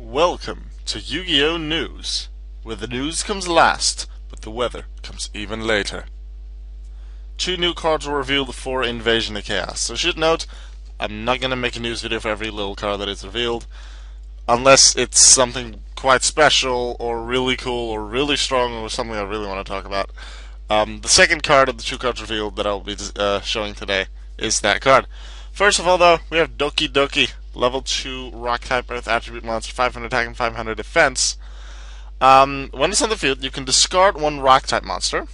Welcome to Yu-Gi-Oh! News, where the news comes last, but the weather comes even later. 2 new cards were revealed for Invasion of Chaos. So should note, I'm not going to make a news video for every little card that is revealed, unless it's something quite special, or really cool, or really strong, or something I really want to talk about. The second card of the 2 cards revealed that I'll be showing today is that card. First of all, though, we have Dokidoki, level 2 rock type earth attribute monster, 500 attack and 500 defense. When it's on the field, you can discard 1 rock type monster,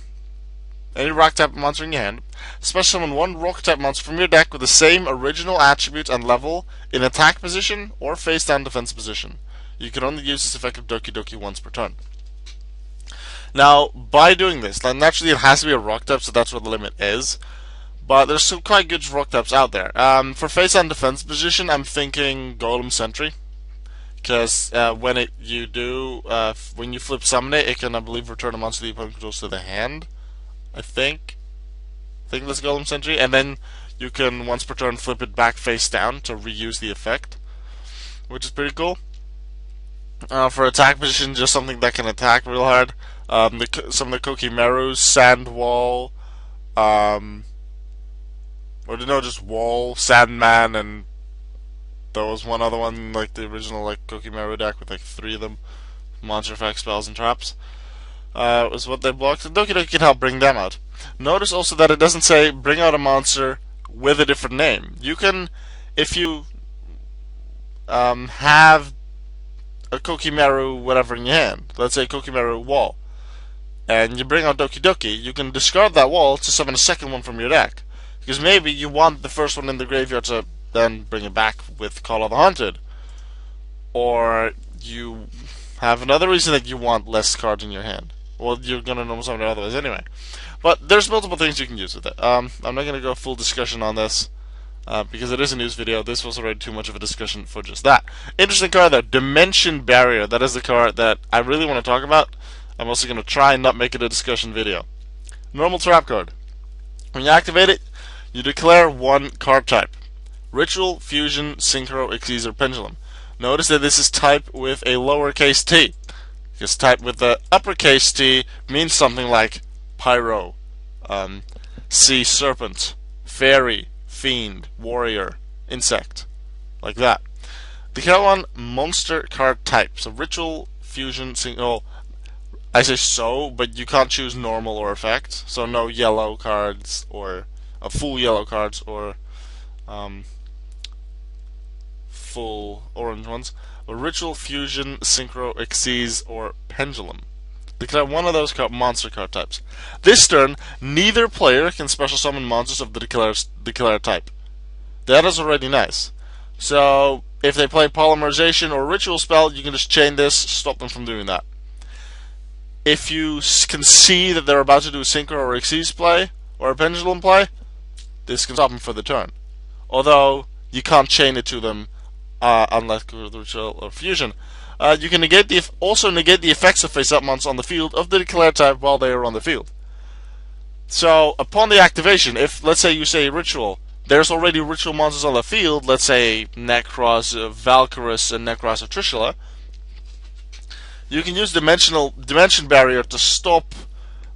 any rock type monster in your hand, special summon 1 rock type monster from your deck with the same original attributes and level in attack position or face down defense position. You can only use this effect of Dokidoki once per turn. Now, by doing this, naturally it has to be a rock type, so that's what the limit is. But there's some quite good rock types out there. For face and defense position, I'm thinking Golem Sentry, because when you flip summon it, it can, I believe, return a monster the opponent controls to the hand. I think that's Golem Sentry, and then you can once per turn flip it back face down to reuse the effect, which is pretty cool. For attack position, just something that can attack real hard. Some of the Kokimerus, Sand Wall, or no, just Wall, Sandman, and there was one other one, like the original Kokimeru deck with 3 of them, monster effects, spells, and traps. Was what they blocked. And Dokidoki can help bring them out. Notice also that it doesn't say bring out a monster with a different name. You can, if you have a Kokimeru whatever in your hand, let's say Kokimeru Wall, and you bring out Dokidoki, you can discard that wall to summon a second one from your deck. Because maybe you want the first one in the graveyard to then bring it back with Call of the Haunted. Or you have another reason that you want less cards in your hand. Well, you're going to normal summon it otherwise anyway. But there's multiple things you can use with it. I'm not going to go full discussion on this, because it is a news video. This was already too much of a discussion for just that. Interesting card though, Dimension Barrier. That is the card that I really want to talk about. I'm also going to try and not make it a discussion video. Normal trap card. When you activate it, you declare 1 card type. Ritual, Fusion, Synchro, Xyz, or Pendulum. Notice that this is typed with a lowercase t. Because typed with the uppercase T means something like Pyro, Sea Serpent, Fairy, Fiend, Warrior, Insect. Like that. Declare 1 monster card type. So Ritual, Fusion, Synchro. I say so, but you can't choose normal or effect. So no yellow cards or full yellow cards or full orange ones. A Ritual, Fusion, Synchro, Xyz, or Pendulum. Declare 1 of those monster card types. This turn, neither player can special summon monsters of the declared type. That is already nice. So if they play Polymerization or Ritual spell, you can just chain this, stop them from doing that. If you can see that they're about to do a Synchro or Xyz play, or a Pendulum play, this can stop them for the turn. Although, you can't chain it to them unless Ritual or Fusion. You can also negate the effects of face-up monsters on the field of the declared type while they are on the field. So, upon the activation, if, let's say you say Ritual, there's already Ritual monsters on the field, let's say Necros, Valkyrus, and Necros of Trishula, you can use Dimension Barrier to stop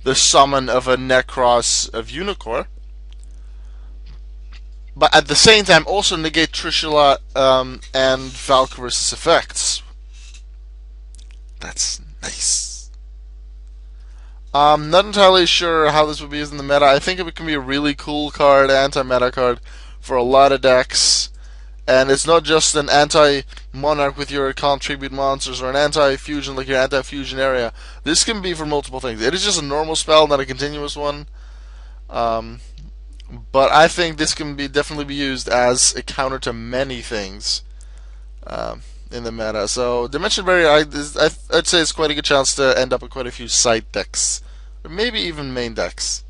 the summon of a Necros of Unicorn, but at the same time also negate Trishula and Valkyrus' effects. That's nice. I'm not entirely sure how this would be used in the meta. I think it can be a really cool card, anti-meta card for a lot of decks. And it's not just an anti-Monarch with your contribute monsters or an anti-Fusion like your anti-Fusion area. This can be for multiple things. It is just a normal spell, not a continuous one. But I think this can definitely be used as a counter to many things in the meta. So Dimension Barrier, I'd say it's quite a good chance to end up with quite a few side decks, or maybe even main decks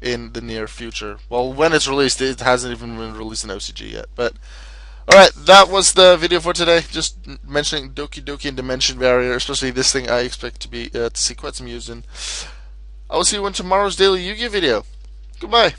in the near future. Well, when it's released, it hasn't even been released in OCG yet. But alright, that was the video for today. Just mentioning Dokidoki and Dimension Barrier, especially this thing I expect to see quite some use in. I will see you in tomorrow's daily Yu-Gi-Oh video. Goodbye.